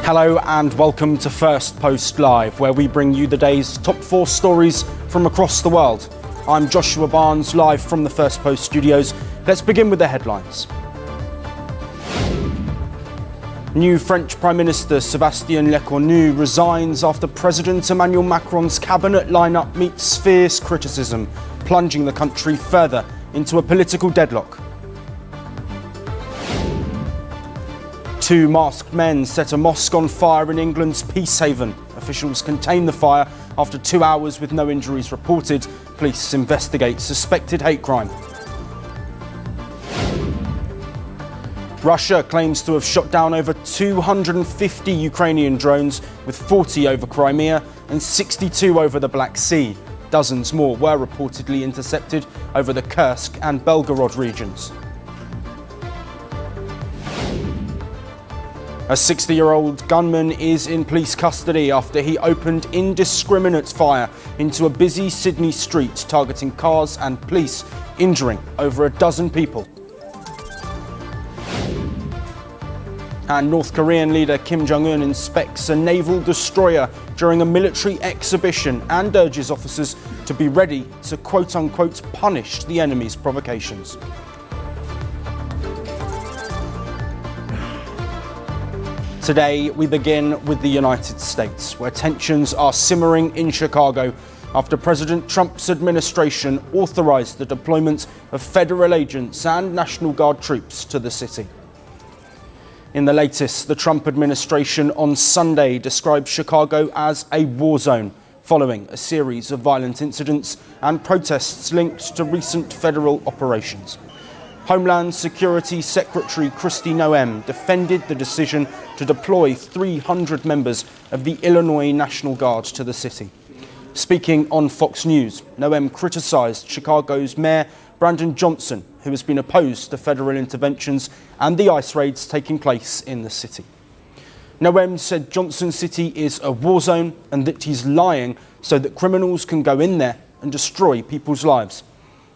Hello and welcome to Firstpost Live, where we bring you the day's top 4 stories from across the world. I'm Joshua Barnes, live from the Firstpost studios. Let's begin with the headlines. New French Prime Minister Sébastien Lecornu resigns after President Emmanuel Macron's cabinet lineup meets fierce criticism, plunging the country further into a political deadlock. 2 masked men set a mosque on fire in England's Peacehaven. Officials contained the fire after 2 hours with no injuries reported. Police investigate suspected hate crime. Russia claims to have shot down over 250 Ukrainian drones, with 40 over Crimea and 62 over the Black Sea. Dozens more were reportedly intercepted over the Kursk and Belgorod regions. A 60-year-old gunman is in police custody after he opened indiscriminate fire into a busy Sydney street, targeting cars and police, injuring over a dozen people. And North Korean leader Kim Jong-un inspects a naval destroyer during a military exhibition and urges officers to be ready to quote-unquote punish the enemy's provocations. Today, we begin with the United States, where tensions are simmering in Chicago after President Trump's administration authorized the deployment of federal agents and National Guard troops to the city. In the latest, the Trump administration on Sunday described Chicago as a war zone, following a series of violent incidents and protests linked to recent federal operations. Homeland Security Secretary Kristi Noem defended the decision to deploy 300 members of the Illinois National Guard to the city. Speaking on Fox News, Noem criticized Chicago's Mayor Brandon Johnson, who has been opposed to federal interventions and the ICE raids taking place in the city. Noem said Johnson City is a war zone and that he's lying so that criminals can go in there and destroy people's lives.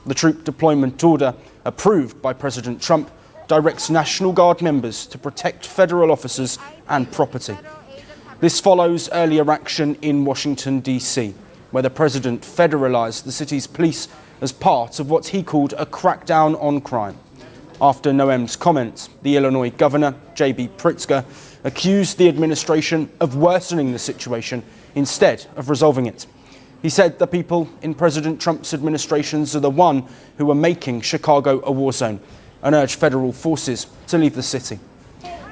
The troop deployment order, approved by President Trump, directs National Guard members to protect federal officers and property. This follows earlier action in Washington, D.C., where the president federalized the city's police as part of what he called a crackdown on crime. After Noem's comments, the Illinois governor, J.B. Pritzker, accused the administration of worsening the situation instead of resolving it. He said the people in President Trump's administrations are the one who are making Chicago a war zone and urged federal forces to leave the city.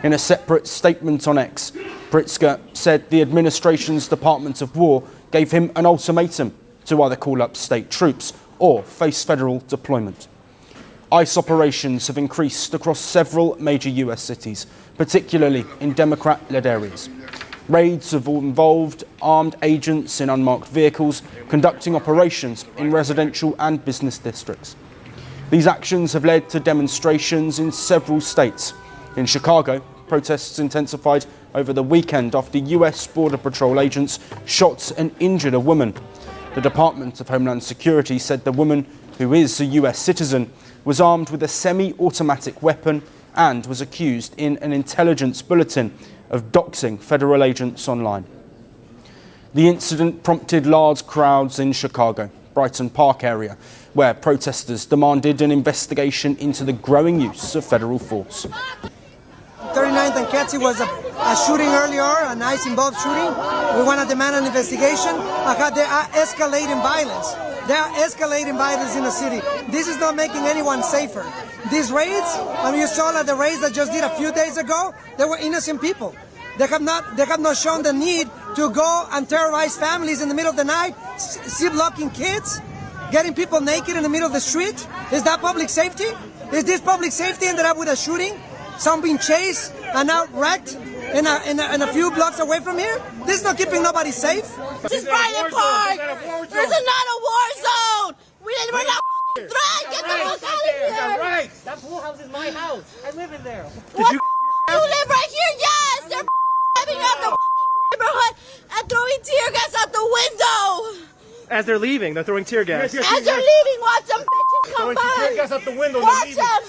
In a separate statement on X, Pritzker said the administration's Department of War gave him an ultimatum to either call up state troops or face federal deployment. ICE operations have increased across several major US cities, particularly in Democrat-led areas. Raids have involved armed agents in unmarked vehicles conducting operations in residential and business districts. These actions have led to demonstrations in several states. In Chicago, protests intensified over the weekend after US Border Patrol agents shot and injured a woman. The Department of Homeland Security said the woman, who is a US citizen, was armed with a semi-automatic weapon and was accused in an intelligence bulletin of doxing federal agents online. The incident prompted large crowds in Chicago, Brighton Park area, where protesters demanded an investigation into the growing use of federal force. 39th and Ketsi was a shooting earlier, a ICE-involved shooting. We want to demand an investigation. They are escalating violence. They are escalating violence in the city. This is not making anyone safer. These raids, you saw that the raids that just did a few days ago, they were innocent people. They have not shown the need to go and terrorize families in the middle of the night, zip-locking kids, getting people naked in the middle of the street. Is that public safety? Is this public safety ended up with a shooting? Some being chased and now wrecked in a few blocks away from here? This is not keeping nobody safe. This is Bryant Park. This is not a war zone. We're not threat. Get the fuck out of here. Right. That pool house is my house. I live in there. You live right here? Yes. They're driving out the neighborhood and throwing tear gas out the window. As they're leaving, they're throwing tear gas. As they're leaving, watch them bitches come throwing by. tear gas out the window. Watch them.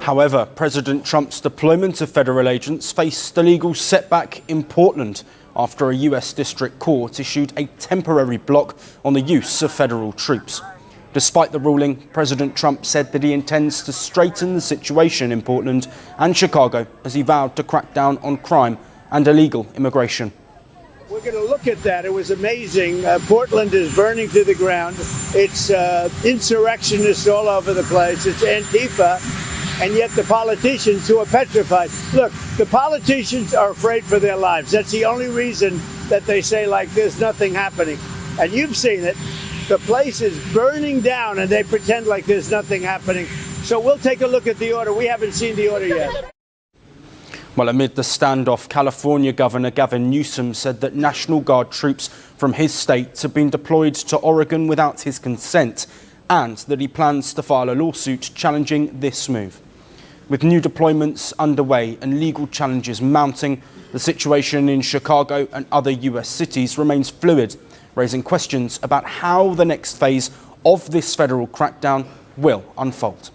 However, President Trump's deployment of federal agents faced a legal setback in Portland after a US district court issued a temporary block on the use of federal troops. Despite the ruling, President Trump said that he intends to straighten the situation in Portland and Chicago as he vowed to crack down on crime and illegal immigration. We're going to look at that. It was amazing. Portland is burning to the ground. It's insurrectionists all over the place. It's Antifa. And yet the politicians who are petrified. Look, the politicians are afraid for their lives. That's the only reason that they say, like, there's nothing happening. And you've seen it. The place is burning down and they pretend like there's nothing happening. So we'll take a look at the order. We haven't seen the order yet. Well, amid the standoff, California Governor Gavin Newsom said that National Guard troops from his state have been deployed to Oregon without his consent, and that he plans to file a lawsuit challenging this move. With new deployments underway and legal challenges mounting, the situation in Chicago and other US cities remains fluid, raising questions about how the next phase of this federal crackdown will unfold.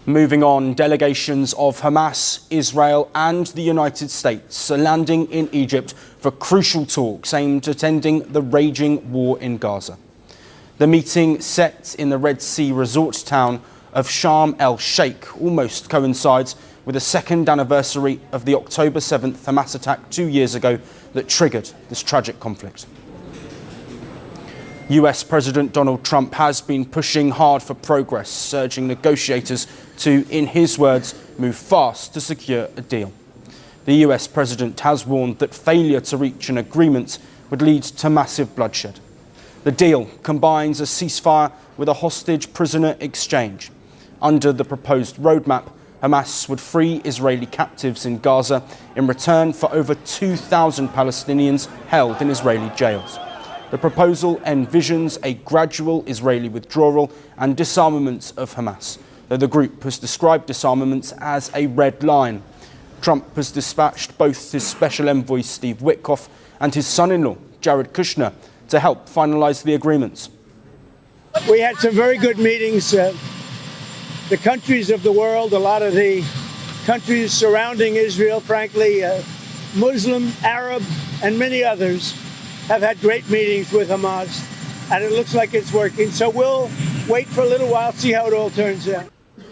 Moving on, delegations of Hamas, Israel and the United States are landing in Egypt for crucial talks aimed at ending the raging war in Gaza. The meeting, set in the Red Sea resort town of Sharm el-Sheikh, almost coincides with the second anniversary of the October 7th Hamas attack 2 years ago that triggered this tragic conflict. US President Donald Trump has been pushing hard for progress, urging negotiators to, in his words, move fast to secure a deal. The US President has warned that failure to reach an agreement would lead to massive bloodshed. The deal combines a ceasefire with a hostage prisoner exchange. Under the proposed roadmap, Hamas would free Israeli captives in Gaza in return for over 2,000 Palestinians held in Israeli jails. The proposal envisions a gradual Israeli withdrawal and disarmament of Hamas, though the group has described disarmament as a red line. Trump has dispatched both his special envoy Steve Witkoff and his son-in-law Jared Kushner to help finalise the agreements. We had some very good meetings. The countries of the world, a lot of the countries surrounding Israel, frankly, Muslim, Arab, and many others, have had great meetings with Hamas, and it looks like it's working. So we'll wait for a little while, see how it all turns out.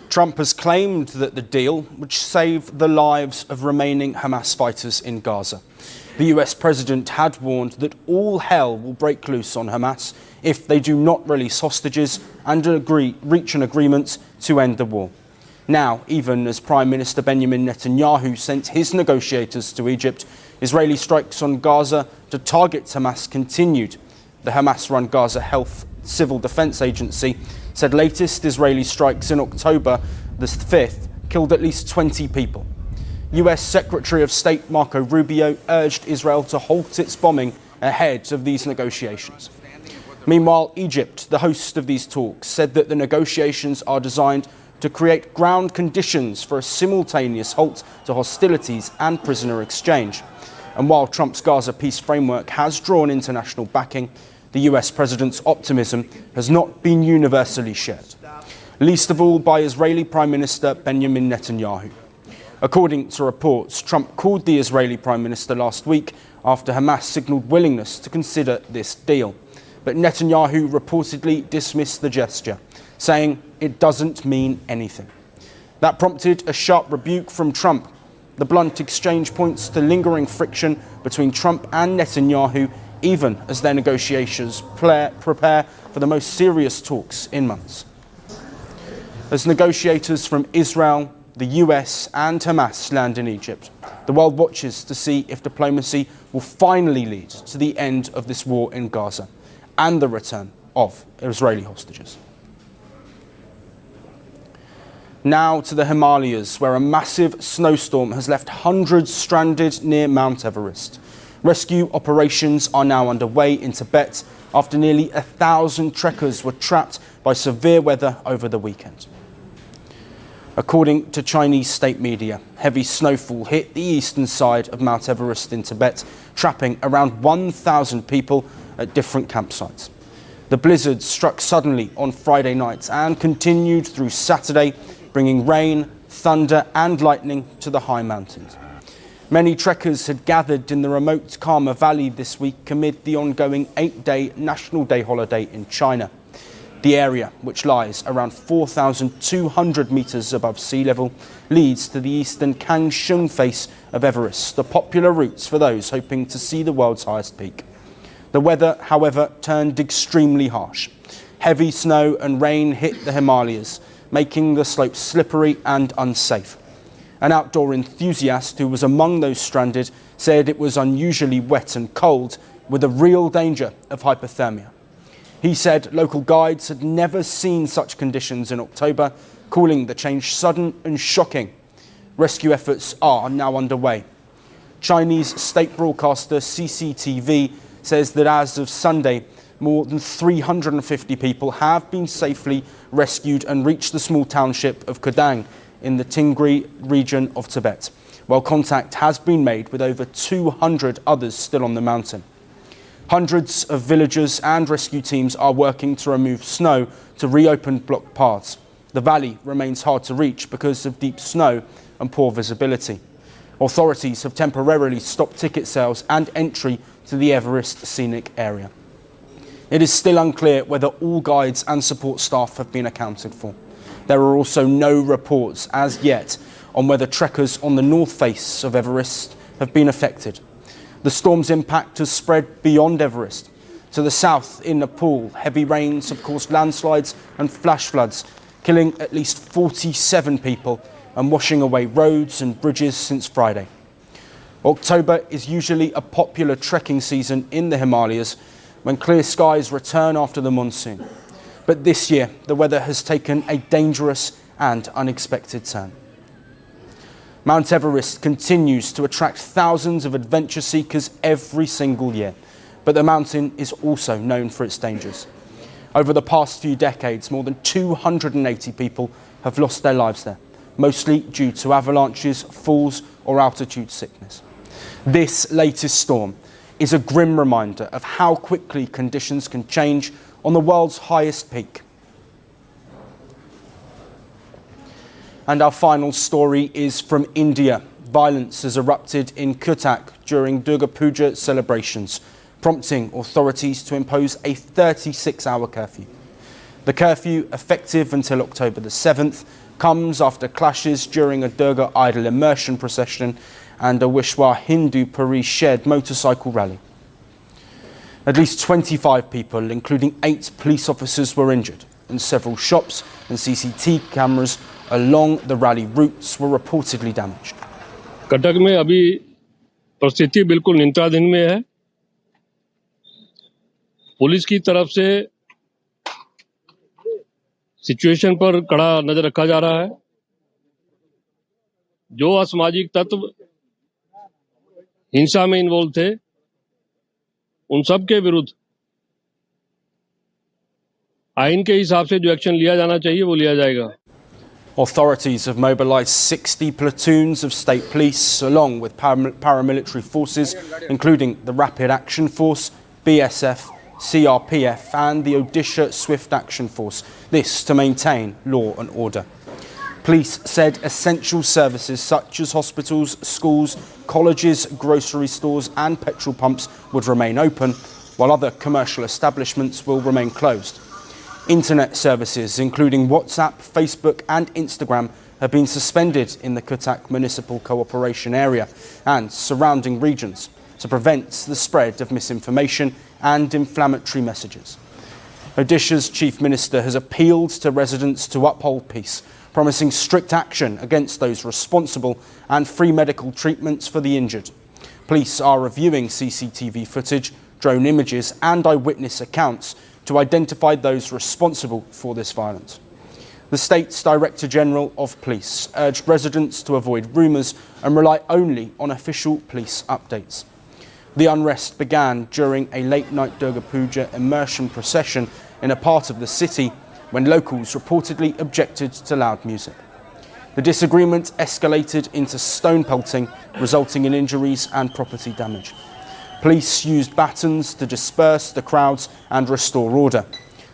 Trump has claimed that the deal would save the lives of remaining Hamas fighters in Gaza. The US president had warned that all hell will break loose on Hamas if they do not release hostages and reach an agreement to end the war. Now, even as Prime Minister Benjamin Netanyahu sent his negotiators to Egypt, Israeli strikes on Gaza to target Hamas continued. The Hamas-run Gaza Health Civil Defense Agency said latest Israeli strikes in October the 5th killed at least 20 people. US Secretary of State Marco Rubio urged Israel to halt its bombing ahead of these negotiations. Meanwhile, Egypt, the host of these talks, said that the negotiations are designed to create ground conditions for a simultaneous halt to hostilities and prisoner exchange. And while Trump's Gaza peace framework has drawn international backing, the US president's optimism has not been universally shared, least of all by Israeli Prime Minister Benjamin Netanyahu. According to reports, Trump called the Israeli Prime Minister last week after Hamas signalled willingness to consider this deal. But Netanyahu reportedly dismissed the gesture, saying it doesn't mean anything. That prompted a sharp rebuke from Trump. The blunt exchange points to lingering friction between Trump and Netanyahu, even as their negotiations prepare for the most serious talks in months. As negotiators from Israel, the US and Hamas land in Egypt, the world watches to see if diplomacy will finally lead to the end of this war in Gaza and the return of Israeli hostages. Now to the Himalayas, where a massive snowstorm has left hundreds stranded near Mount Everest. Rescue operations are now underway in Tibet after nearly 1,000 trekkers were trapped by severe weather over the weekend. According to Chinese state media, heavy snowfall hit the eastern side of Mount Everest in Tibet, trapping around 1,000 people at different campsites. The blizzard struck suddenly on Friday night and continued through Saturday, bringing rain, thunder and lightning to the high mountains. Many trekkers had gathered in the remote Kama Valley this week amid the ongoing 8-day National Day holiday in China. The area, which lies around 4,200 metres above sea level, leads to the eastern Kangshung face of Everest, the popular route for those hoping to see the world's highest peak. The weather, however, turned extremely harsh. Heavy snow and rain hit the Himalayas, making the slopes slippery and unsafe. An outdoor enthusiast who was among those stranded said it was unusually wet and cold, with a real danger of hypothermia. He said local guides had never seen such conditions in October, calling the change sudden and shocking. Rescue efforts are now underway. Chinese state broadcaster CCTV says that as of Sunday, more than 350 people have been safely rescued and reached the small township of Cuttack in the Tingri region of Tibet, while contact has been made with over 200 others still on the mountain. Hundreds of villagers and rescue teams are working to remove snow to reopen blocked paths. The valley remains hard to reach because of deep snow and poor visibility. Authorities have temporarily stopped ticket sales and entry to the Everest scenic area. It is still unclear whether all guides and support staff have been accounted for. There are also no reports as yet on whether trekkers on the north face of Everest have been affected. The storm's impact has spread beyond Everest. To the south, in Nepal, heavy rains have caused landslides and flash floods, killing at least 47 people and washing away roads and bridges since Friday. October is usually a popular trekking season in the Himalayas when clear skies return after the monsoon. But this year, the weather has taken a dangerous and unexpected turn. Mount Everest continues to attract thousands of adventure seekers every single year, but the mountain is also known for its dangers. Over the past few decades, more than 280 people have lost their lives there, mostly due to avalanches, falls or altitude sickness. This latest storm is a grim reminder of how quickly conditions can change on the world's highest peak. And our final story is from India. Violence has erupted in Cuttack during Durga Puja celebrations, prompting authorities to impose a 36-hour curfew. The curfew, effective until October the 7th, comes after clashes during a Durga idol immersion procession and a Vishwa Hindu Parishad motorcycle rally. At least 25 people, including 8 police officers, were injured, and several shops and CCTV cameras along the rally routes were reportedly damaged. Cuttack में अभी परिस्थिति बिल्कुल नियंत्रणाधीन में है। Police की तरफ से situation पर कड़ा नजर रखा जा रहा है। जो असामाजिक तत्व हिंसा में इन्वॉल्व थे, उन सब के विरुद्ध आइन के हिसाब से जो एक्शन लिया जाना चाहिए वो लिया जाएगा। Authorities have mobilised 60 platoons of state police, along with paramilitary forces, including the Rapid Action Force, BSF, CRPF and the Odisha Swift Action Force, this to maintain law and order. Police said essential services such as hospitals, schools, colleges, grocery stores and petrol pumps would remain open, while other commercial establishments will remain closed. Internet services, including WhatsApp, Facebook and Instagram, have been suspended in the Cuttack Municipal Cooperation Area and surrounding regions to prevent the spread of misinformation and inflammatory messages. Odisha's Chief Minister has appealed to residents to uphold peace, promising strict action against those responsible and free medical treatments for the injured. Police are reviewing CCTV footage, drone images and eyewitness accounts to identify those responsible for this violence. The state's Director General of Police urged residents to avoid rumours and rely only on official police updates. The unrest began during a late-night Durga Puja immersion procession in a part of the city when locals reportedly objected to loud music. The disagreement escalated into stone pelting, resulting in injuries and property damage. Police used batons to disperse the crowds and restore order.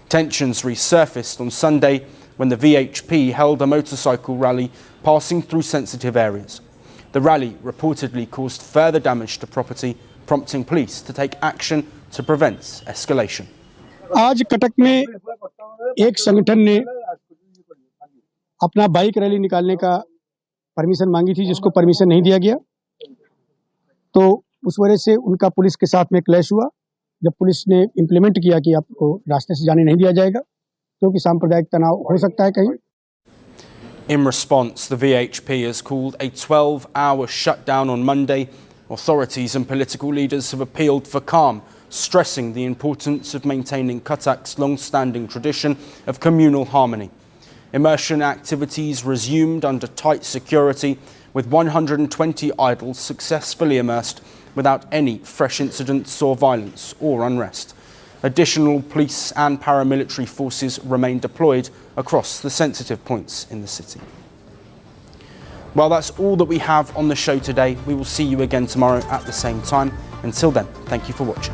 Tensions resurfaced on Sunday when the VHP held a motorcycle rally passing through sensitive areas. The rally reportedly caused further damage to property, prompting police to take action to prevent escalation. आज कटक में एक संगठन ने अपना bike rally निकालने का permission मांगी थी, जिसको परमिशन नहीं दिया गया, तो उस वजह से उनका पुलिस के साथ में क्लैश हुआ। जब पुलिस ने इम्प्लीमेंट किया कि आपको रास्ते से जाने नहीं दिया जाएगा, क्योंकि सांप्रदायिक तनाव हो सकता है कहीं। In response, the VHP has called a 12-hour shutdown on Monday. Authorities and political leaders have appealed for calm, stressing the importance of maintaining Cuttack's long-standing tradition of communal harmony. Immersion activities resumed under tight security, with 120 idols successfully immersed without any fresh incidents or violence or unrest. Additional police and paramilitary forces remain deployed across the sensitive points in the city. Well, that's all that we have on the show today. We will see you again tomorrow at the same time. Until then, thank you for watching.